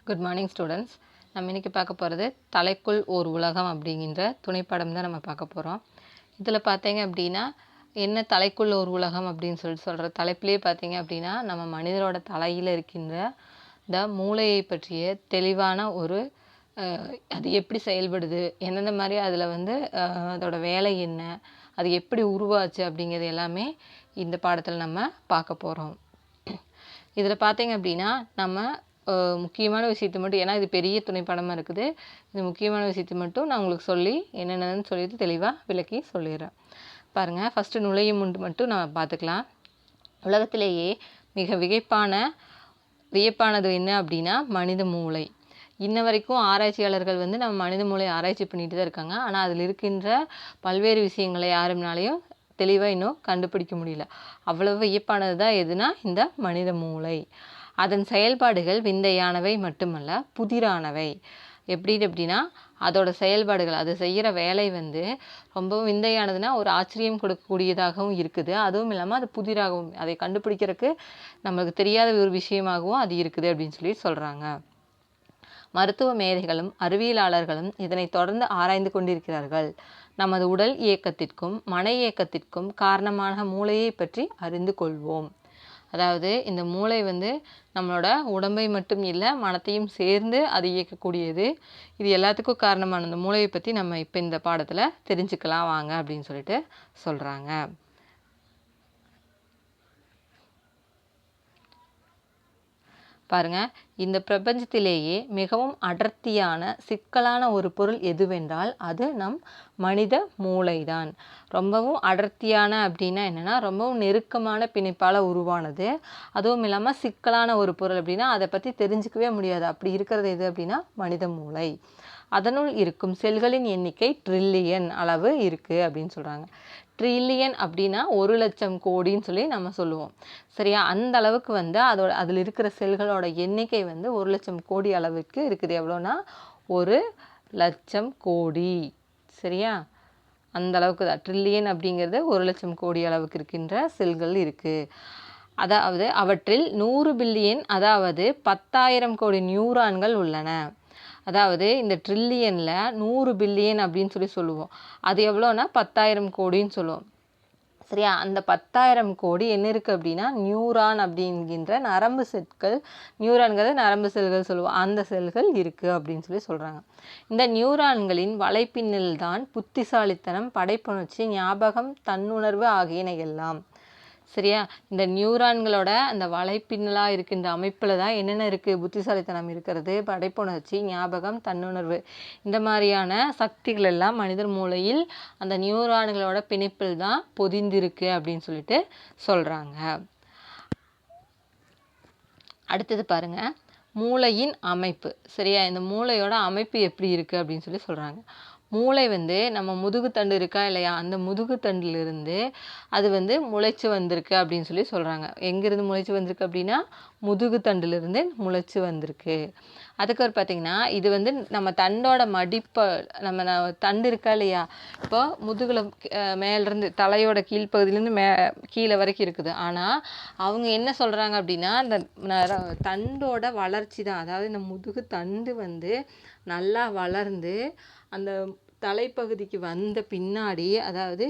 Good morning students. நம்ம இன்றைக்கி பார்க்க போகிறது தலைக்குள் ஓர் உலகம் அப்படிங்கிற துணைப்படம் தான் நம்ம பார்க்க போகிறோம். இதில் பார்த்தீங்க அப்படின்னா என்ன தலைக்குள் ஒரு உலகம் அப்படின்னு சொல்கிற தலைப்பிலே பார்த்தீங்க அப்படின்னா நம்ம மனிதரோட தலையில் இருக்கின்ற இந்த மூளையை பற்றிய தெளிவான ஒரு அது எப்படி செயல்படுது, எந்தெந்த மாதிரி அதில் அதோட வேலை என்ன, அது எப்படி உருவாச்சு அப்படிங்கிறது எல்லாமே இந்த பாடத்தில் நம்ம பார்க்க போகிறோம். இதில் பார்த்தீங்க அப்படின்னா நம்ம முக்கியமான விஷயத்தை மட்டும், ஏன்னா இது பெரிய துணைப்படமாக இருக்குது, இது முக்கியமான விஷயத்தை மட்டும் நான் உங்களுக்கு சொல்லி என்னென்னு சொல்லிட்டு தெளிவாக விளக்கி சொல்லிடுறேன். பாருங்கள், ஃபஸ்ட்டு நுழையும் முன் மட்டும் நம்ம பார்த்துக்கலாம். உலகத்திலேயே மிக வியப்பானது என்ன அப்படின்னா மனித மூளை. இன்ன வரைக்கும் ஆராய்ச்சியாளர்கள் நம்ம மனித மூளை ஆராய்ச்சி பண்ணிட்டு தான் இருக்காங்க. ஆனால் அதில் இருக்கின்ற பல்வேறு விஷயங்களை யாருனாலையும் தெளிவாக இன்னும் கண்டுபிடிக்க முடியல. அவ்வளவு வியப்பானது தான் எதுனா இந்த மனித மூளை. அதன் செயல்பாடுகள் விந்தையானவை மட்டுமல்ல, புதிரானவை. எப்படின்னா அதோட செயல்பாடுகள், அது செய்கிற வேலை ரொம்பவும் விந்தையானதுன்னா ஒரு ஆச்சரியம் கொடுக்கக்கூடியதாகவும் இருக்குது. அதுவும் இல்லாமல் அது புதிராகவும், அதை கண்டுபிடிக்கிறதுக்கு நம்மளுக்கு தெரியாத ஒரு விஷயமாகவும் அது இருக்குது அப்படின்னு சொல்லி சொல்கிறாங்க. மருத்துவ மேதைகளும் அறிவியலாளர்களும் இதனை தொடர்ந்து ஆராய்ந்து கொண்டிருக்கிறார்கள். நமது உடல் இயக்கத்திற்கும் மன இயக்கத்திற்கும் காரணமான மூளையை பற்றி அறிந்து கொள்வோம். அதாவது இந்த மூளை நம்மளோட உடம்பை மட்டும் இல்லை, மனத்தையும் சேர்ந்து அது இயக்கக்கூடியது. இது எல்லாத்துக்கும் காரணமான இந்த மூளையை பற்றி நம்ம இப்போ இந்த பாடத்தில் தெரிஞ்சுக்கலாம் வாங்க அப்படின்னு சொல்லிட்டு சொல்கிறாங்க. பாருங்க, இந்த பிரபஞ்சத்திலேயே மிகவும் அடர்த்தியான சிக்கலான ஒரு பொருள் எதுவென்றால் அது நம் மனித மூளைதான். ரொம்பவும் அடர்த்தியான அப்படின்னா என்னென்னா ரொம்பவும் நெருக்கமான பிணைப்பால் உருவானது. அதுவும் இல்லாமல் சிக்கலான ஒரு பொருள் அப்படின்னா அதை பற்றி தெரிஞ்சிக்கவே முடியாது. அப்படி இருக்கிறது எது அப்படின்னா மனித மூளை. அதனுள் இருக்கும் செல்களின் எண்ணிக்கை ட்ரில்லியன் அளவு இருக்குது அப்படின்னு சொல்கிறாங்க. ட்ரில்லியன் அப்படின்னா 1,00,000 கோடின்னு சொல்லி நம்ம சொல்லுவோம். சரியா? அந்த அளவுக்கு அதில் இருக்கிற செல்களோட எண்ணிக்கை 1,00,000 கோடி அளவுக்கு இருக்குது. எவ்வளோனா 1,00,000 கோடி. சரியா? அந்த அளவுக்கு தான் ட்ரில்லியன் அப்படிங்கிறது 1,00,000 கோடி அளவுக்கு இருக்கின்ற செல்கள் இருக்குது. அதாவது அவற்றில் 100 பில்லியன், அதாவது 10,000 கோடி நியூரான்கள் உள்ளன. அதாவது இந்த ட்ரில்லியனில் 100 பில்லியன் அப்படின்னு சொல்லுவோம். அது எவ்வளோனா 10,000 கோடின்னு சொல்லுவோம். சரியா? அந்த 10,000 கோடி என்ன இருக்குது அப்படின்னா நியூரான் அப்படிங்கிற நரம்பு செல்கள். நியூரான்கிறது நரம்பு செல்கள் சொல்லுவோம். அந்த செல்கள் இருக்குது அப்படின்னு சொல்கிறாங்க. இந்த நியூரான்களின் வலைப்பின்னல் தான் புத்திசாலித்தனம், படைப்புணர்ச்சி, ஞாபகம், தன்னுணர்வு ஆகியன எல்லாம். சரியா? இந்த நியூரான்களோட அந்த வலைப்பின்னலாக இருக்கின்ற அமைப்பில் தான் என்னென்ன இருக்குது, புத்திசாலித்தனம் இருக்கிறது, படைப்புணர்ச்சி, ஞாபகம், தன்னுணர்வு, இந்த மாதிரியான சக்திகள் எல்லாம் மனிதர் மூளையில் அந்த நியூரான்களோட பிணைப்பில் தான் பொதிந்திருக்கு அப்படின்னு சொல்லிட்டு சொல்கிறாங்க. அடுத்தது பாருங்க, மூளையின் அமைப்பு. சரியா? இந்த மூளையோட அமைப்பு எப்படி இருக்குது அப்படின்னு சொல்கிறாங்க. மூளை நம்ம முதுகுத்தண்டு இருக்கா இல்லையா, அந்த முதுகுத்தண்டிலிருந்து அது முளைச்சி வந்திருக்கு அப்படின்னு சொல்கிறாங்க. எங்கேருந்து முளைச்சி வந்திருக்கு அப்படின்னா முதுகுத்தண்டிலிருந்து முளைச்சி வந்திருக்கு. அதுக்கப்புறம் பார்த்திங்கன்னா இது நம்ம தண்டோட மடிப்பை, நம்ம தண்டு இருக்கா இல்லையா, இப்போ முதுகில் மேலேருந்து தலையோட கீழ்ப்பகுதியிலேருந்து கீழே வரைக்கும் இருக்குது. ஆனால் அவங்க என்ன சொல்கிறாங்க அப்படின்னா இந்த தண்டோட வளர்ச்சி தான், அதாவது இந்த முதுகு தண்டு நல்லா வளர்ந்து அந்த தலைப்பகுதிக்கு வந்த பின்னாடி, அதாவது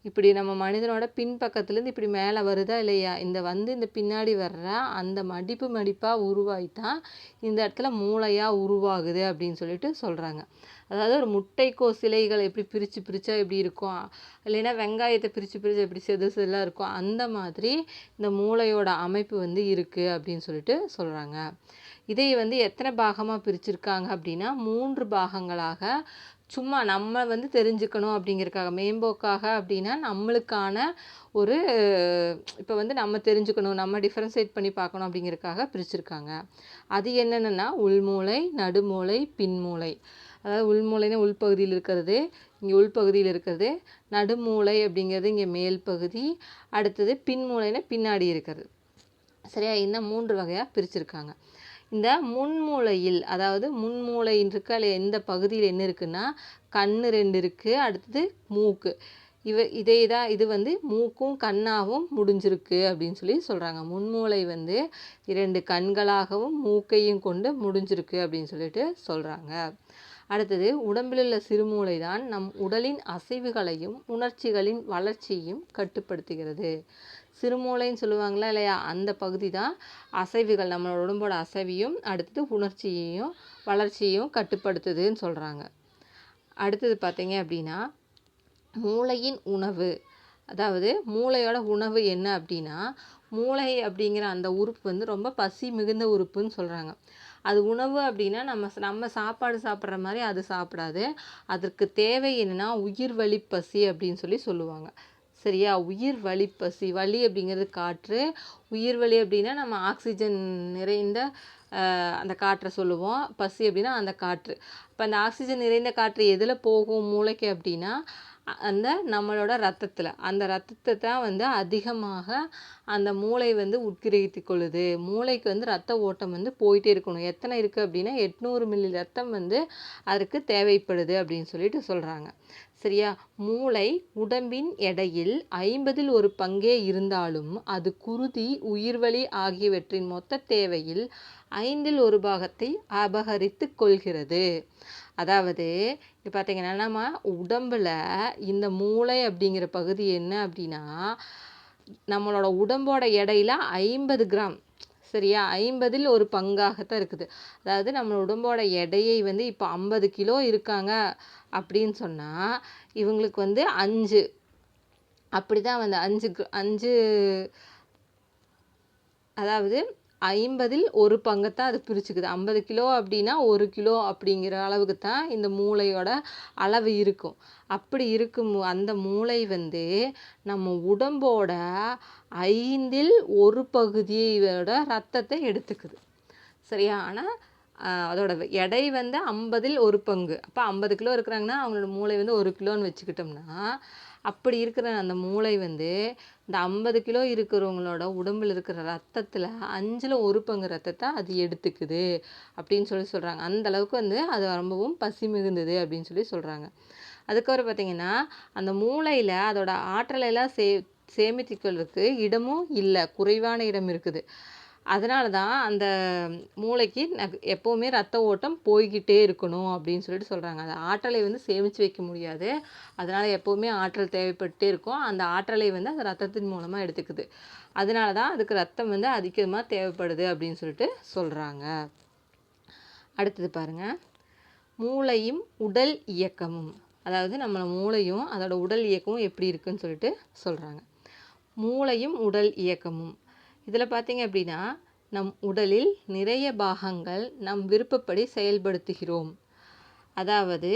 இப்படி நம்ம மனிதனோட பின்பக்கத்துலேருந்து இப்படி மேலே வருதா இல்லையா, இந்த பின்னாடி வர்ற அந்த மடிப்பாக உருவாகித்தான் இந்த இடத்துல மூளையாக உருவாகுது அப்படின்னு சொல்லிட்டு சொல்கிறாங்க. அதாவது ஒரு முட்டைக்கோஸ் இலைகளை எப்படி பிரித்தா எப்படி இருக்கும், இல்லைன்னா வெங்காயத்தை பிரித்து எப்படி செதுலாம் இருக்கும், அந்த மாதிரி இந்த மூளையோட அமைப்பு இருக்குது அப்படின்னு சொல்லிட்டு சொல்கிறாங்க. இதை எத்தனை பாகமாக பிரிச்சிருக்காங்க அப்படின்னா 3 பாகங்களாக. சும்மா நம்ம தெரிஞ்சுக்கணும் அப்படிங்கிறதுக்காக, மேம்போக்காக அப்படின்னா நம்மளுக்கான ஒரு இப்போ நம்ம தெரிஞ்சுக்கணும், நம்ம டிஃப்ரென்ஷியேட் பண்ணி பார்க்கணும் அப்படிங்கிறதுக்காக பிரிச்சிருக்காங்க. அது என்னென்னா உள்மூளை, நடுமூளை, பின்மூளை. அதாவது உள்மூளைன்னா உள்பகுதியில் இருக்கிறது, இங்கே உள்பகுதியில் இருக்கிறது. நடுமூளை அப்படிங்கிறது இங்கே மேல் பகுதி. அடுத்தது பின்மூளைன்னா பின்னாடி இருக்கிறது. சரியா? இந்த 3 வகையாக பிரிச்சிருக்காங்க. இந்த முன்மூளையில், அதாவது முன்மூளை இருக்கா இல்லையா, இந்த பகுதியில் என்ன இருக்குன்னா கண் 2 இருக்குது, அடுத்தது மூக்கு. இது வந்து மூக்கும் கண்ணாகவும் முடிஞ்சிருக்கு அப்படின்னு சொல்லி சொல்கிறாங்க. முன்மூளை வந்து 2 கண்களாகவும் மூக்கையும் கொண்டு முடிஞ்சிருக்கு அப்படின்னு சொல்லிட்டு சொல்கிறாங்க. அடுத்தது உடம்பில் உள்ள சிறுமூளை தான் நம் உடலின் அசைவுகளையும் உணர்ச்சிகளின் வளர்ச்சியையும் கட்டுப்படுத்துகிறது. சிறுமூளைன்னு சொல்லுவாங்களா இல்லையா, அந்த பகுதி தான் அசைவுகள், நம்மளோட உடம்போட அசைவையும் அடுத்தது உணர்ச்சியையும் வளர்ச்சியையும் கட்டுப்படுத்துதுன்னு சொல்கிறாங்க. அடுத்தது பார்த்தீங்க அப்படின்னா மூளையின் உணவு, அதாவது மூளையோட உணவு என்ன அப்படின்னா, மூளை அப்படிங்கிற அந்த உறுப்பு வந்து ரொம்ப பசி மிகுந்த உறுப்புன்னு சொல்கிறாங்க. அது உணவு அப்படின்னா நம்ம சாப்பாடு சாப்பிட்ற மாதிரி அது சாப்பிடாது. அதற்கு தேவை என்னென்னா உயிர் வழி பசி அப்படின்னு சொல்லுவாங்க. சரியா, உயிர் வழி பசி, வலி அப்படிங்கிறது காற்று, உயிர் வழி அப்படின்னா நம்ம ஆக்சிஜன் நிறைந்த அந்த காற்றை சொல்லுவோம், பசி அப்படின்னா அந்த காற்று. இப்போ அந்த ஆக்சிஜன் நிறைந்த காற்று எதில் போகும் மூளைக்கு அப்படின்னா அந்த நம்மளோட ரத்தத்தில், அந்த ரத்தத்தை தான் வந்து அதிகமாக அந்த மூளை வந்து உட்கிரகித்து கொள்ளுது. மூளைக்கு வந்து ரத்த ஓட்டம் வந்து போயிட்டே இருக்கணும். எத்தனை இருக்குது அப்படின்னா 800 மில்லி ரத்தம் வந்து அதற்கு தேவைப்படுது அப்படின்னு சொல்லிட்டு சொல்கிறாங்க. சரியா, மூளை உடம்பின் எடையில் 50ல் ஒரு பங்கே இருந்தாலும் அது குருதி, உயிர்வளி ஆகியவற்றின் மொத்த தேவையில் 5ல் ஒரு பாகத்தை அபகரித்து கொள்கிறது. அதாவது இப்போ பார்த்தீங்கன்னா நம்ம உடம்பில் இந்த மூளை அப்படிங்கிற பகுதி என்ன அப்படின்னா நம்மளோட உடம்போட எடையில் 50 கிராம், சரியா, 50ல் ஒரு பங்காகத்தான் இருக்குது. அதாவது நம்ம உடம்போட எடையை வந்து இப்போ 50 கிலோ இருக்காங்க அப்படின்னு சொன்னால் இவங்களுக்கு வந்து 5, அப்படி தான் வந்து 5 அதாவது 50ல் ஒரு பங்கைத்தான் அது பிரிச்சுக்குது. 50 கிலோ அப்படின்னா 1 கிலோ அப்படிங்கிற அளவுக்கு தான் இந்த மூளையோட அளவு இருக்கும். அப்படி இருக்கும் அந்த மூளை வந்து நம்ம உடம்போட 5ல் ஒரு பகுதியோட ரத்தத்தை எடுத்துக்குது. சரியா, ஆனால் அதோட எடை வந்து 50ல் ஒரு பங்கு. அப்போ 50 கிலோ இருக்கிறாங்கன்னா அவங்களோட மூளை வந்து 1 கிலோன்னு வச்சுக்கிட்டோம்னா, அப்படி இருக்கிற அந்த மூளை வந்து இந்த 50 கிலோ இருக்கிறவங்களோட உடம்பில் இருக்கிற ரத்தத்தில் 5ல் ஒரு பங்கு ரத்தத்தை அது எடுத்துக்குது அப்படின்னு சொல்கிறாங்க. அந்த அளவுக்கு வந்து அது ரொம்பவும் பசி மிகுந்தது அப்படின்னு சொல்கிறாங்க. அதுக்கப்புறம் பார்த்திங்கன்னா அந்த மூளையில் அதோட ஆற்றலையெல்லாம் சேமித்துக்கிறதுக்கு இடமும் இல்லை, குறைவான இடம் இருக்குது. அதனால தான் அந்த மூளைக்கு எப்போவுமே ரத்த ஓட்டம் போய்கிட்டே இருக்கணும் அப்படின்னு சொல்கிறாங்க. அந்த ஆற்றலை வந்து சேமித்து வைக்க முடியாது, அதனால் எப்போவுமே ஆற்றல் தேவைப்பட்டே இருக்கும். அந்த ஆற்றலை வந்து அந்த ரத்தத்தின் மூலமாக எடுத்துக்குது. அதனால தான் அதுக்கு ரத்தம் வந்து அதிகமாக தேவைப்படுது அப்படின்னு சொல்கிறாங்க. அடுத்தது பாருங்கள், மூளையும் உடல் இயக்கமும், அதாவது நம்மளோட மூளையும் அதோட உடல் இயக்கமும் எப்படி இருக்குன்னு சொல்கிறாங்க. மூளையும் உடல் இயக்கமும், இதில் பார்த்தீங்க அப்படின்னா நம் உடலில் நிறைய பாகங்கள் நம் விருப்பப்படி செயல்படுத்துகிறோம். அதாவது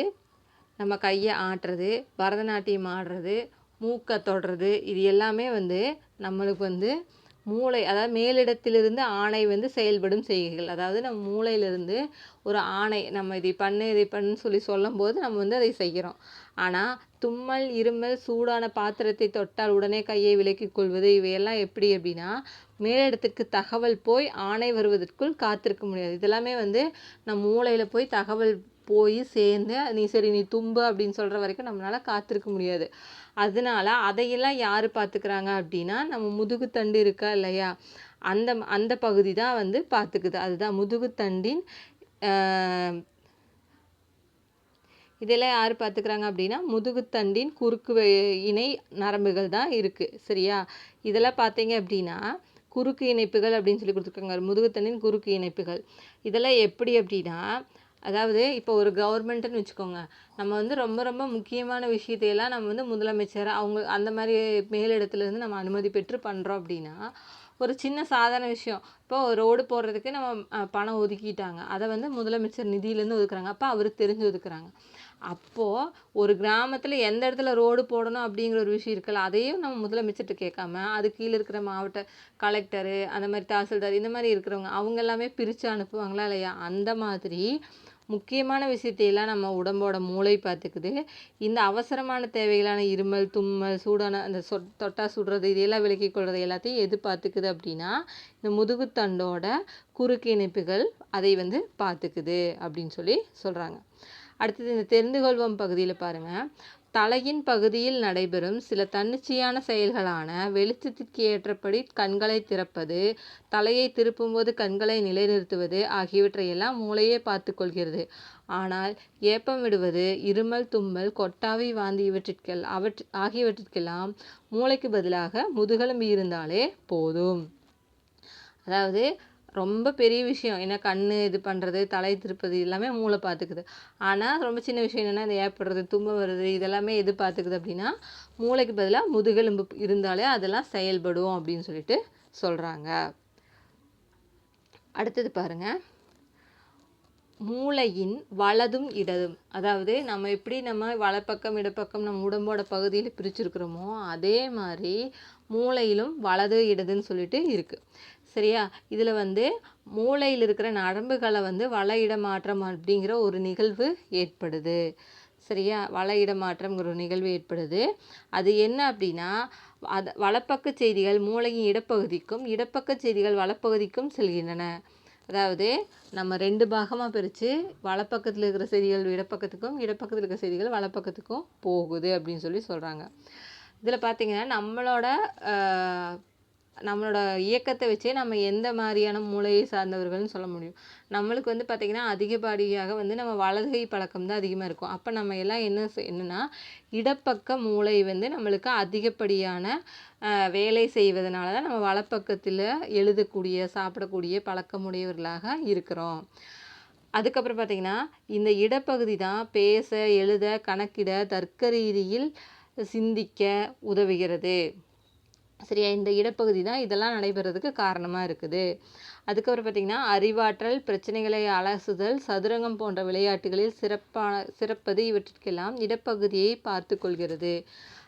நம்ம கையை ஆட்டுறது, பரதநாட்டியம் ஆடுறது, மூக்கை தொடுறது, இது எல்லாமே வந்து நம்மளுக்கு வந்து மூளை, அதாவது மேலிடத்திலிருந்து ஆணை வந்து செயல்படும் செய்கைகள். அதாவது நம்ம மூளையிலிருந்து ஒரு ஆணை, நம்ம இதை பண்ணுன்னு சொல்லும்போது நம்ம வந்து அதை செய்கிறோம். ஆனால் தும்மல், இருமல், சூடான பாத்திரத்தை தொட்டால் உடனே கையை விலக்கிக் கொள்வது, இவையெல்லாம் எப்படி அப்படின்னா மேலிடத்துக்கு தகவல் போய் ஆணை வருவதற்குள் காத்திருக்க முடியாது. இதெல்லாமே வந்து நம்ம மூளையில் போய் தகவல் போய் சேர்ந்து சரி நீ தும்பு அப்படின்னு சொல்கிற வரைக்கும் நம்மளால் காத்திருக்க முடியாது. அதனால அதையெல்லாம் யார் பார்த்துக்கிறாங்க அப்படின்னா நம்ம முதுகுத்தண்டு இருக்கா இல்லையா, அந்த பகுதி தான் வந்து பார்த்துக்குது. அதுதான் முதுகுத்தண்டின் இதெல்லாம் யார் பார்த்துக்கிறாங்க அப்படின்னா முதுகுத்தண்டின் குறுக்கு இணை நரம்புகள் தான் இருக்குது. சரியா, இதெல்லாம் பார்த்தீங்க அப்படின்னா குறுக்கு இணைப்புகள் அப்படின்னு சொல்லி கொடுத்துருக்காங்க, முதுகுத்தண்டின் குறுக்கு இணைப்புகள். இதெல்லாம் எப்படி அப்படின்னா, அதாவது இப்போ ஒரு கவர்மெண்ட்டுன்னு வச்சுக்கோங்க, நம்ம வந்து ரொம்ப ரொம்ப முக்கியமான விஷயத்தையெல்லாம் நம்ம வந்து முதலமைச்சர் அவங்க அந்த மாதிரி மேலிடத்துலேருந்து நம்ம அனுமதி பெற்று பண்ணுறோம் அப்படின்னா, ஒரு சின்ன சாதாரண விஷயம், இப்போ ரோடு போடுறதுக்கு நம்ம பணம் ஒதுக்கிட்டாங்க, அதை வந்து முதலமைச்சர் நிதியிலேருந்து ஒதுக்குறாங்க, அப்போ அவருக்கு தெரிஞ்சு ஒதுக்குறாங்க. அப்போது ஒரு கிராமத்தில் எந்த இடத்துல ரோடு போடணும் அப்படிங்கிற ஒரு விஷயம் இருக்குல்ல, அதையும் நம்ம முதலமைச்சர்கிட்ட கேட்காம அது கீழே இருக்கிற மாவட்ட கலெக்டரு, அந்த மாதிரி தாசில்தார், இந்த மாதிரி இருக்கிறவங்க அவங்க எல்லாமே பிரித்து அனுப்புவாங்களா இல்லையா, அந்த மாதிரி முக்கியமான விஷயத்தையெல்லாம் நம்ம உடம்போட மூளை பார்த்துக்குது. இந்த அவசரமான தேவைகளான இருமல், தும்மல், சூடான அந்த தொட்டா சுடுறது, இதையெல்லாம் விலக்கிக் கொள்வது எல்லாத்தையும் எது பார்த்துக்குது அப்படின்னா இந்த முதுகுத்தண்டோட குறுக்கு இணைப்புகள் அதை வந்து பார்த்துக்குது அப்படின்னு சொல்கிறாங்க. அடுத்தது இந்த தெரிந்து கொள்வோம் பகுதியில் பாருங்கள், தலையின் பகுதியில் நடைபெறும் சில தன்னிச்சையான செயல்களான வெளிச்சத்திற்கு ஏற்றபடி கண்களை திறப்பது, தலையை திருப்பும்போது கண்களை நிலைநிறுத்துவது ஆகியவற்றையெல்லாம் மூளையே பார்த்து கொள்கிறது. ஆனால் ஏப்பம் விடுவது, இருமல், தும்மல், கொட்டாவி, வாந்தி ஆகியவற்றிற்கெல்லாம் மூளைக்கு பதிலாக முதுகெலும்பு இருந்தாலே போதும். அதாவது ரொம்ப பெரிய விஷயம் என்ன, கண்ணு இது பண்ணுறது, தலை திருப்பது எல்லாமே மூளை பார்த்துக்குது. ஆனால் ரொம்ப சின்ன விஷயம் என்னென்னா இந்த ஏற்படுறது, தும்ப வருது, இதெல்லாமே எது பார்த்துக்குது அப்படின்னா மூளைக்கு பதிலாக முதுகெலும்பு இருந்தாலே அதெல்லாம் செயல்படும் அப்படின்னு சொல்லிட்டு சொல்கிறாங்க. அடுத்தது பாருங்கள், மூளையின் வலதும் இடதும். அதாவது நம்ம வலப்பக்கம் இடப்பக்கம் நம்ம உடம்போட பகுதியில் பிரிச்சுருக்கிறோமோ அதே மாதிரி மூளையிலும் வலது இடதுன்னு சொல்லிட்டு இருக்குது. சரியா? இதில் மூளையில் இருக்கிற நரம்புகளை வல இடமாற்றம் அப்படிங்கிற ஒரு நிகழ்வு ஏற்படுது. சரியா? வல இடமாற்றம்ங்கிற ஒரு நிகழ்வு ஏற்படுது. அது என்ன அப்படின்னா, வலப்பக்க செய்திகள் மூளையின் இடப்பகுதிக்கும் இடப்பக்க செய்திகள் வலப்பகுதிக்கும் செல்கின்றன. அதாவது நம்ம 2 பாகமாக பிரித்து வலப்பக்கத்தில் இருக்கிற செய்திகள் இடப்பக்கத்துக்கும் இடப்பக்கத்தில் இருக்கிற செய்திகள் வலப்பக்கத்துக்கும் போகுது அப்படின்னு சொல்கிறாங்க. இதில் பார்த்திங்கன்னா நம்மளோட இயக்கத்தை வச்சே நம்ம எந்த மாதிரியான மூளையை சார்ந்தவர்கள்னு சொல்ல முடியும். நம்மளுக்கு பார்த்திங்கன்னா அதிகப்படியாக நம்ம வலதுகை பழக்கம் தான் அதிகமாக இருக்கும். அப்போ நம்ம எல்லாம் என்னென்னா இடப்பக்க மூளை நம்மளுக்கு அதிகப்படியான வேலை செய்வதனால தான் நம்ம வலப்பக்கத்தில் எழுதக்கூடிய சாப்பிடக்கூடிய பழக்கமுடையவர்களாக இருக்கிறோம். அதுக்கப்புறம் பார்த்திங்கன்னா இந்த இடப்பகுதி தான் பேச, எழுத, கணக்கிட, தர்க்க ரீதியில் சிந்திக்க உதவுகிறது. சரியா? இந்த இடப்பகுதி தான் இதெல்லாம் நடைபெறதுக்கு காரணமாக இருக்குது. அதுக்கப்புறம் பார்த்திங்கன்னா அறிவாற்றல், பிரச்சனைகளை அலசுதல், சதுரங்கம் போன்ற விளையாட்டுகளில் சிறப்பது இவற்றிற்கெல்லாம் இடப்பகுதியை பார்த்து கொள்கிறது.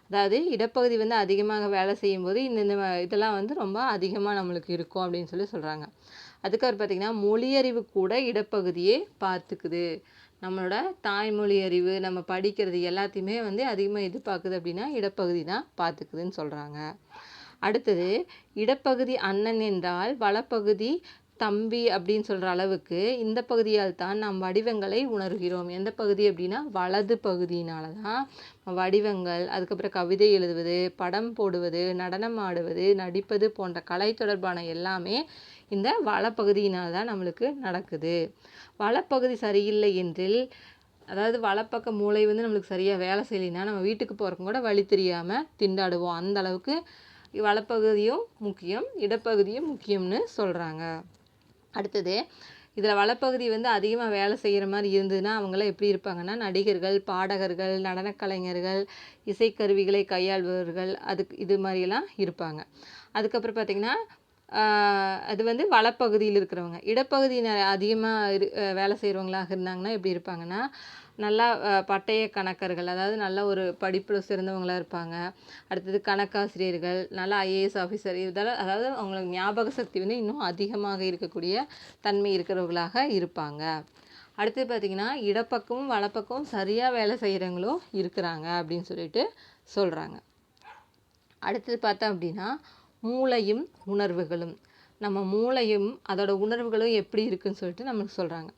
அதாவது இடப்பகுதி அதிகமாக வேலை செய்யும்போது இந்த இதெல்லாம் ரொம்ப அதிகமாக நம்மளுக்கு இருக்கும் அப்படின்னு சொல்கிறாங்க. அதுக்கப்புறம் பார்த்திங்கன்னா மொழியறிவு கூட இடப்பகுதியே பார்த்துக்குது. நம்மளோட தாய்மொழி அறிவு, நம்ம படிக்கிறது எல்லாத்தையுமே அதிகமாக எது பார்க்குது அப்படின்னா இடப்பகுதி தான் பார்த்துக்குதுன்னு சொல்கிறாங்க. அடுத்தது இடப்பகுதி அண்ணன் என்றால் வலப்பகுதி தம்பி அப்படின்னு சொல்கிற அளவுக்கு இந்த பகுதியால் தான் நாம் வடிவங்களை உணர்கிறோம். எந்த பகுதி அப்படின்னா வலது பகுதியினால தான் வடிவங்கள், அதுக்கப்புறம் கவிதை எழுதுவது, படம் போடுவது, நடனம் ஆடுவது, நடிப்பது போன்ற கலை தொடர்பான எல்லாமே இந்த வலப்பகுதியினால் தான் நம்மளுக்கு நடக்குது. வலப்பகுதி சரியில்லை என்றில், அதாவது வலப்பக்க மூளை நம்மளுக்கு சரியாக வேலை செய்யலைன்னா நம்ம வீட்டுக்கு போகிறக்கும் கூட வழி தெரியாமல் திண்டாடுவோம். அந்த அளவுக்கு வலப்பகுதியும் முக்கியம், இடப்பகுதியும் முக்கியம்னு சொல்கிறாங்க. அடுத்தது இதில் வலப்பகுதி அதிகமாக வேலை செய்கிற மாதிரி இருந்ததுன்னா அவங்களாம் எப்படி இருப்பாங்கன்னா நடிகர்கள், பாடகர்கள், நடனக்கலைஞர்கள், இசைக்கருவிகளை கையாள்பவர்கள், இது மாதிரியெல்லாம் இருப்பாங்க. அதுக்கப்புறம் பார்த்திங்கன்னா அது வலப்பகுதியில் இருக்கிறவங்க. இடப்பகுதியில் அதிகமாக வேலை செய்கிறவங்களாக இருந்தாங்கன்னா எப்படி இருப்பாங்கன்னா நல்லா பட்டய கணக்கர்கள், அதாவது நல்ல ஒரு படிப்பில் சிறந்தவங்களாக இருப்பாங்க. அடுத்தது கணக்காசிரியர்கள், நல்லா ஐஏஎஸ் ஆஃபீஸர், இதெல்லாம் அதாவது அவங்களுக்கு ஞாபக சக்தி இன்னும் அதிகமாக இருக்கக்கூடிய தன்மை இருக்கிறவர்களாக இருப்பாங்க. அடுத்தது பார்த்திங்கன்னா இடப்பக்கமும் வலப்பக்கமும் சரியாக வேலை செய்கிறவங்களும் இருக்கிறாங்க அப்படின்னு சொல்லிட்டு சொல்கிறாங்க. அடுத்தது பார்த்தோம் அப்படின்னா மூளையும் உணர்வுகளும். நம்ம மூளையும் அதோட உணர்வுகளும் எப்படி இருக்குன்னு சொல்லிட்டு நமக்கு சொல்கிறாங்க.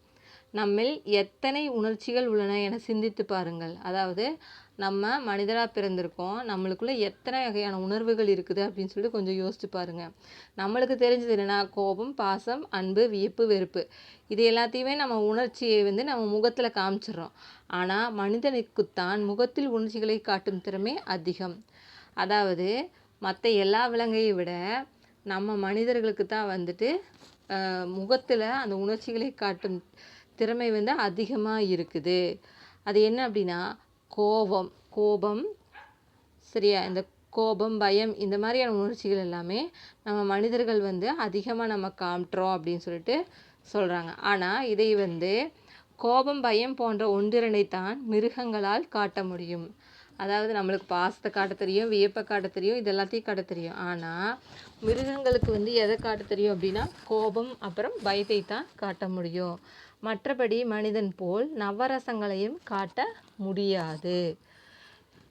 நம்மில் எத்தனை உணர்ச்சிகள் உள்ளன என சிந்தித்து பாருங்கள். அதாவது நம்ம மனிதராக பிறந்திருக்கோம், நம்மளுக்குள்ளே எத்தனை வகையான உணர்வுகள் இருக்குது அப்படின்னு சொல்லிட்டு கொஞ்சம் யோசிச்சு பாருங்கள். நம்மளுக்கு தெரிஞ்சது என்னென்னா கோபம், பாசம், அன்பு, வியப்பு, வெறுப்பு, இது எல்லாத்தையுமே நம்ம உணர்ச்சியை நம்ம முகத்தில் காமிச்சிடுறோம். ஆனால் மனிதனுக்குத்தான் முகத்தில் உணர்ச்சிகளை காட்டும் திறமை அதிகம். அதாவது மற்ற எல்லா விலங்கையை விட நம்ம மனிதர்களுக்கு தான் முகத்தில் அந்த உணர்ச்சிகளை காட்டும் திறமை அதிகமாக இருக்குது. அது என்ன அப்படின்னா கோபம், சரியா? இந்த கோபம், பயம், இந்த மாதிரியான உணர்ச்சிகள் எல்லாமே நம்ம மனிதர்கள் அதிகமாக நம்ம காட்டுறோம் அப்படின்னு சொல்லிட்டு சொல்கிறாங்க. ஆனால் இதை கோபம், பயம் போன்ற ஒன்றிரண்டைத்தான் மிருகங்களால் காட்ட முடியும். அதாவது நம்மளுக்கு பாசத்தை காட்ட தெரியும், வியப்பை காட்ட தெரியும், இது எல்லாத்தையும் காட்ட தெரியும். ஆனால் மிருகங்களுக்கு எதை காட்ட தெரியும் அப்படின்னா கோபம் அப்புறம் பயத்தை தான் காட்ட முடியும். மற்றபடி மனிதன் போல் நவரசங்களையும் காட்ட முடியாது.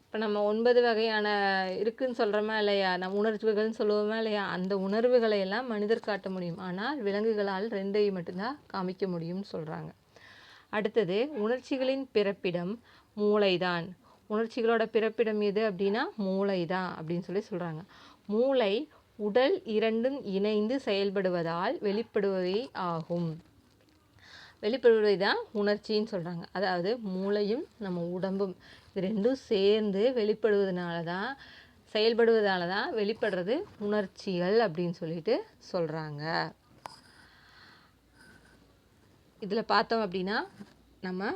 இப்போ நம்ம 9 வகையான இருக்குதுன்னு சொல்கிறோமா இல்லையா, நம்ம உணர்வுகள்னு சொல்லுவோமா இல்லையா, அந்த உணர்வுகளை எல்லாம் மனிதர் காட்ட முடியும். ஆனால் விலங்குகளால் 2ஐ மட்டும்தான் காமிக்க முடியும்னு சொல்கிறாங்க. அடுத்தது உணர்ச்சிகளின் பிறப்பிடம் மூளைதான். உணர்ச்சிகளோட பிறப்பிடம் எது அப்படின்னா மூளை தான் அப்படின்னு சொல்லி சொல்கிறாங்க. மூளை உடல் இரண்டும் இணைந்து செயல்படுவதால் வெளிப்படுவவை ஆகும். வெளிப்படுவதை தான் உணர்ச்சின்னு சொல்கிறாங்க. அதாவது மூளையும் நம்ம உடம்பும் இது ரெண்டும் சேர்ந்து செயல்படுவதால தான் வெளிப்படுறது உணர்ச்சிகள் அப்படின்னு சொல்லிட்டு சொல்கிறாங்க. இதில் பார்த்தோம் அப்படின்னா நம்ம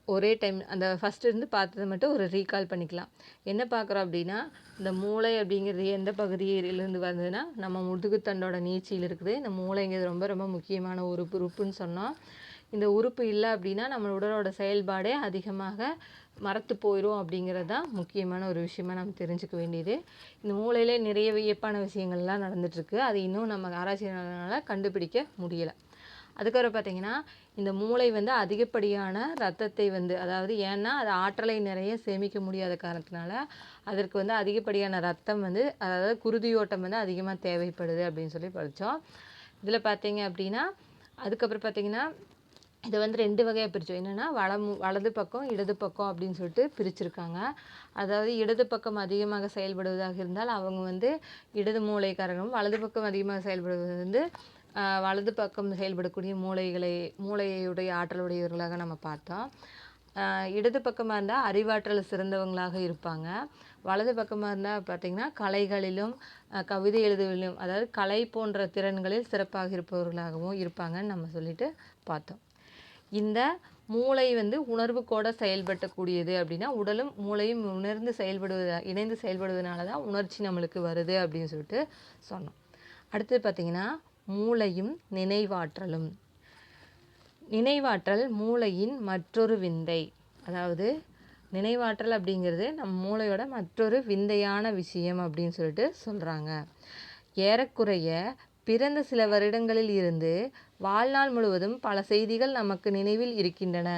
ஒரே டைம் அந்த ஃபஸ்ட்டு இருந்து பார்த்ததை மட்டும் ஒரு ரீகால் பண்ணிக்கலாம். என்ன பார்க்குறோம் அப்படின்னா, இந்த மூளை அப்படிங்கிறது எந்த பகுதியிலிருந்து வந்ததுன்னா நம்ம முதுகுத்தண்டோட நீட்சியில் இருக்குது. இந்த மூளைங்கிறது ரொம்ப ரொம்ப முக்கியமான ஒரு உறுப்புன்னு சொன்னோம். இந்த உறுப்பு இல்லை அப்படின்னா நம்ம உடலோட செயல்பாடே அதிகமாக மறத்து போயிடும் அப்படிங்கிறது தான் முக்கியமான ஒரு விஷயமா நம்ம தெரிஞ்சுக்க வேண்டியது. இந்த மூளையிலே நிறைய வியப்பான விஷயங்கள்லாம் நடந்துகிட்ருக்கு. அது இன்னும் நம்ம ஆராய்ச்சியாளர்களால் கண்டுபிடிக்க முடியலை. அதுக்கப்புறம் பார்த்திங்கன்னா, இந்த மூளை வந்து அதிகப்படியான ரத்தத்தை வந்து அதாவது ஏன்னா அது ஆற்றலை நிறைய சேமிக்க முடியாத காரணத்தினால அதற்கு வந்து அதிகப்படியான ரத்தம் வந்து அதாவது குருதியோட்டம் வந்து அதிகமாக தேவைப்படுது அப்படின்னு சொல்லி படித்தோம். இதில் பார்த்திங்க அப்படின்னா அதுக்கப்புறம் பார்த்திங்கன்னா இதை வந்து 2 வகையாக பிரித்தோம். என்னென்னா வலது பக்கம் இடது பக்கம் அப்படின்னு சொல்லிட்டு பிரிச்சிருக்காங்க. அதாவது இடது பக்கம் அதிகமாக செயல்படுவதாக இருந்தால் அவங்க வந்து இடது மூளைக்காரங்களும், வலது பக்கம் அதிகமாக செயல்படுவது வந்து வலது பக்கம் செயல்படக்கூடிய மூளையுடைய ஆற்றலுடையவர்களாக நம்ம பார்த்தோம். இடது பக்கமாக இருந்தால் அறிவாற்றல் சிறந்தவங்களாக இருப்பாங்க. வலது பக்கமாக இருந்தால் பார்த்திங்கன்னா கலைகளிலும் கவிதை எழுதுவதிலும் அதாவது கலை போன்ற திறன்களில் சிறப்பாக இருப்பவர்களாகவும் இருப்பாங்கன்னு நம்ம சொல்லிட்டு பார்த்தோம். இந்த மூளை வந்து உணர்வுக்கூட செயல்படக்கூடியது அப்படின்னா உடலும் மூளையும் இணைந்து செயல்படுவதனால தான் உணர்ச்சி நம்மளுக்கு வருது அப்படின்னு சொல்லிட்டு சொன்னோம். அடுத்தது பார்த்திங்கன்னா மூளையும் நினைவாற்றலும். நினைவாற்றல் மூளையின் மற்றொரு விந்தை. அதாவது நினைவாற்றல் அப்படிங்கிறது நம்ம மூளையோட மற்றொரு விந்தையான விஷயம் அப்படின்னு சொல்லிட்டு சொல்கிறாங்க. ஏறக்குறைய பிறந்த சில வருடங்களில் இருந்து வாழ்நாள் முழுவதும் பல செய்திகள் நமக்கு நினைவில் இருக்கின்றன.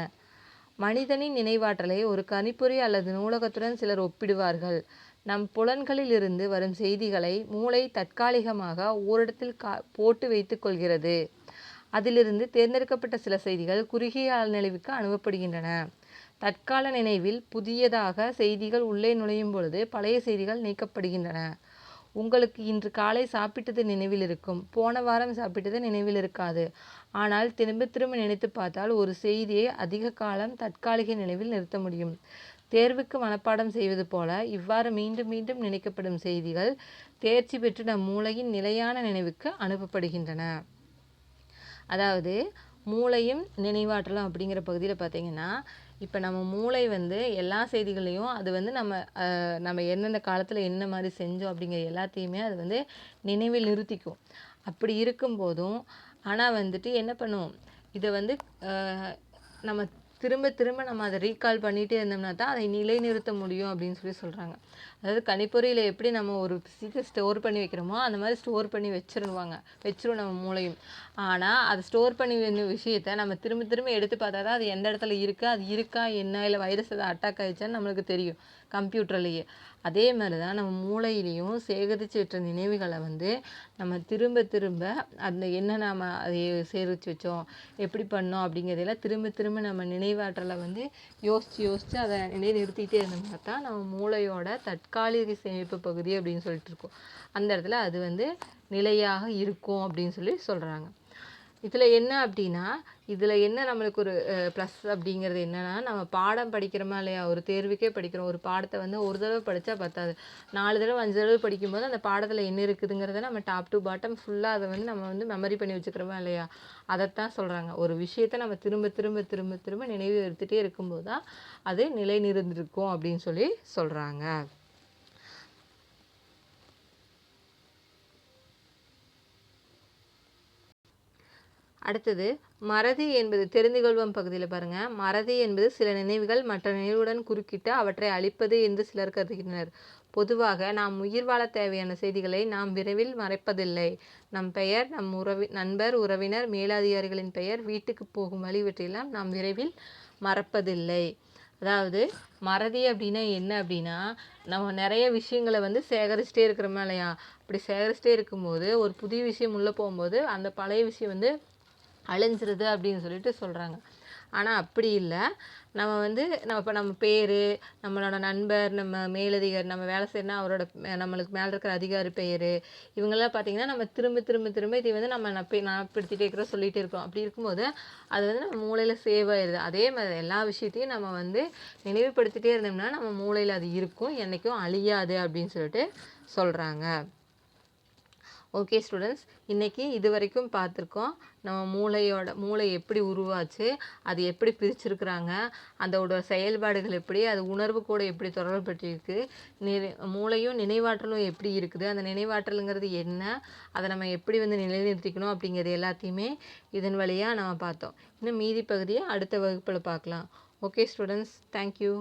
மனிதனின் நினைவாற்றலை ஒரு கணிப்பொறி அல்லது நூலகத்துடன் சிலர் ஒப்பிடுவார்கள். நம் புலன்களில் இருந்து வரும் செய்திகளை மூளை தற்காலிகமாக ஓரிடத்தில் போட்டு வைத்து கொள்கிறது. அதிலிருந்து தேர்ந்தெடுக்கப்பட்ட சில செய்திகள் குறுகிய நினைவுக்கு அனுப்பப்படுகின்றன. தற்கால நினைவில் புதியதாக செய்திகள் உள்ளே நுழையும் பொழுது பழைய செய்திகள் நீக்கப்படுகின்றன. உங்களுக்கு இன்று காலை சாப்பிட்டது நினைவில் இருக்கும், போன வாரம் சாப்பிட்டது நினைவில் இருக்காது. ஆனால் திரும்ப திரும்ப நினைத்து பார்த்தால் ஒரு செய்தியை அதிக காலம் தற்காலிக நினைவில் நிறுத்த முடியும். தேர்வுக்கு மனப்பாடம் செய்வது போல இவ்வாறு மீண்டும் மீண்டும் நினைக்கப்படும் செய்திகள் தேர்ச்சி பெற்று நம் மூளையின் நிலையான நினைவுக்கு அனுப்பப்படுகின்றன. அதாவது மூளையும் நினைவாற்றலும் அப்படிங்கிற பகுதியில் பார்த்திங்கன்னா இப்போ நம்ம மூளை வந்து எல்லா செய்திகளையும் அது வந்து நம்ம எந்தெந்த காலத்தில் என்ன மாதிரி செஞ்சோம் அப்படிங்கிற எல்லாத்தையுமே அது வந்து நினைவில் நிறுத்திக்கும். அப்படி இருக்கும்போதும் ஆனால் வந்துட்டு என்ன பண்ணும், இதை வந்து நம்ம திரும்ப திரும்ப நம்ம அதை ரீகால் பண்ணிகிட்டே இருந்தோம்னா தான் அதை நிலைநிறுத்த முடியும் அப்படின்னு சொல்லி சொல்கிறாங்க. அதாவது கணிப்பொறியில் எப்படி நம்ம ஒரு விஷயத்தை ஸ்டோர் பண்ணி வைக்கிறோமோ அந்த மாதிரி ஸ்டோர் பண்ணி வச்சிரும் நம்ம மூளையும். ஆனால் அது ஸ்டோர் பண்ணி விஷயத்தை நம்ம திரும்ப திரும்ப எடுத்து பார்த்தா தான் அது எந்த இடத்துல இருக்குது, அது இருக்கா என்ன, இல்லை வைரஸ் எதாவது அட்டாக் ஆகிடுச்சான்னு நம்மளுக்கு தெரியும் கம்ப்யூட்டர்லேயே. அதே மாதிரி தான் நம்ம மூளையிலையும் சேகரித்து வச்ச நினைவுகளை வந்து நம்ம திரும்ப திரும்ப அந்த என்ன நம்ம அதை சேகரித்து வச்சோம், எப்படி பண்ணோம் அப்படிங்கிறதெல்லாம் திரும்ப திரும்ப நம்ம நினைவாற்றலை வந்து யோசித்து அதை நிறுத்திக்கிட்டே இருந்தோம்னா தான் நம்ம மூளையோட தற்காலிக சேமிப்பு பகுதி அப்படின்னு சொல்லிட்டு இருக்கோம். அந்த இடத்துல அது வந்து நிலையாக இருக்கும் அப்படின்னு சொல்லி சொல்கிறாங்க. இதில் என்ன அப்படின்னா நம்மளுக்கு ஒரு ப்ளஸ் அப்படிங்கிறது என்னென்னா, நம்ம பாடம் படிக்கிறோமா இல்லையா, ஒரு தேர்வுக்கே படிக்கிறோம். ஒரு பாடத்தை வந்து ஒரு தடவை படித்தா பத்தாது, 4 தடவை 5 தடவை படிக்கும்போது அந்த பாடத்தில் என்ன இருக்குதுங்கிறத நம்ம டாப் டு பாட்டம் ஃபுல்லாக அதை வந்து நம்ம வந்து மெமரி பண்ணி வச்சுக்கிறோமா இல்லையா, அதைத்தான் சொல்கிறாங்க. ஒரு விஷயத்தை நம்ம திரும்ப திரும்ப திரும்ப திரும்ப நினைவு எடுத்துகிட்டே இருக்கும்போது தான் அது நிலை நிறுந்திருக்கும் அப்படின்னு சொல்லி சொல்கிறாங்க. அடுத்தது மறதி என்பது தெரிந்து கொள்வோம் பகுதியில் பாருங்கள். மறதி என்பது சில நினைவுகள் மற்ற நினைவுடன் குறுக்கிட்டு அவற்றை அழிப்பது என்று சிலர் கருதுகின்றனர். பொதுவாக நாம் உயிர் வாழ தேவையான செய்திகளை நாம் விரைவில் மறைப்பதில்லை. நம் பெயர், நம் நண்பர், உறவினர், மேலதிகாரிகளின் பெயர், வீட்டுக்கு போகும் வழி இவற்றையெல்லாம் நாம் விரைவில் மறப்பதில்லை. அதாவது மறதி அப்படின்னா என்ன அப்படின்னா, நம்ம நிறைய விஷயங்களை வந்து சேகரிச்சிட்டே இருக்கிறோமா இல்லையா, அப்படி சேகரிச்சிட்டே இருக்கும்போது ஒரு புதிய விஷயம் உள்ளே போகும்போது அந்த பழைய விஷயம் வந்து அழிஞ்சிருது அப்படின்னு சொல்லிட்டு சொல்கிறாங்க. ஆனால் அப்படி இல்லை. நம்ம வந்து நம்ம பேர், நம்மளோட நண்பர், நம்ம மேலதிகாரி, நம்ம வேலை செய்யறோம்னா அவரோட நம்மளுக்கு மேலே இருக்கிற அதிகாரி பெயர், இவங்கெல்லாம் பார்த்தீங்கன்னா நம்ம திரும்ப திரும்ப திரும்ப இதை வந்து நம்ம ஞாபகப்படுத்திட்டே இருக்கிறோம், சொல்லிகிட்டே இருக்கிறோம். அப்படி இருக்கும்போது அது வந்து நம்ம மூளையில் சேவ் ஆயிடுது. அதே மாதிரி எல்லா விஷயத்தையும் நம்ம வந்து நினைவுபடுத்திட்டே இருந்தோம்னா நம்ம மூளையில் அது இருக்கும், என்றைக்கும் அழியாது அப்படின்னு சொல்லிட்டு சொல்கிறாங்க. ஓகே ஸ்டூடெண்ட்ஸ், இன்றைக்கி இது வரைக்கும் பார்த்துருக்கோம். நம்ம மூளை எப்படி உருவாச்சு, அது எப்படி பிரிச்சிருக்கிறாங்க, அதோட செயல்பாடுகள் எப்படி, அது உணர்வு கூட எப்படி தொடர்புபட்டிருக்கு, மூளையும் நினைவாற்றலும் எப்படி இருக்குது, அந்த நினைவாற்றலுங்கிறது என்ன, அதை நம்ம எப்படி வந்து நிலைநிறுத்திக்கணும் அப்படிங்கிறது எல்லாத்தையுமே இதன் வழியாக நம்ம பார்த்தோம். இன்னும் மீதி பகுதியை அடுத்த வகுப்பில் பார்க்கலாம். Okay students, thank you.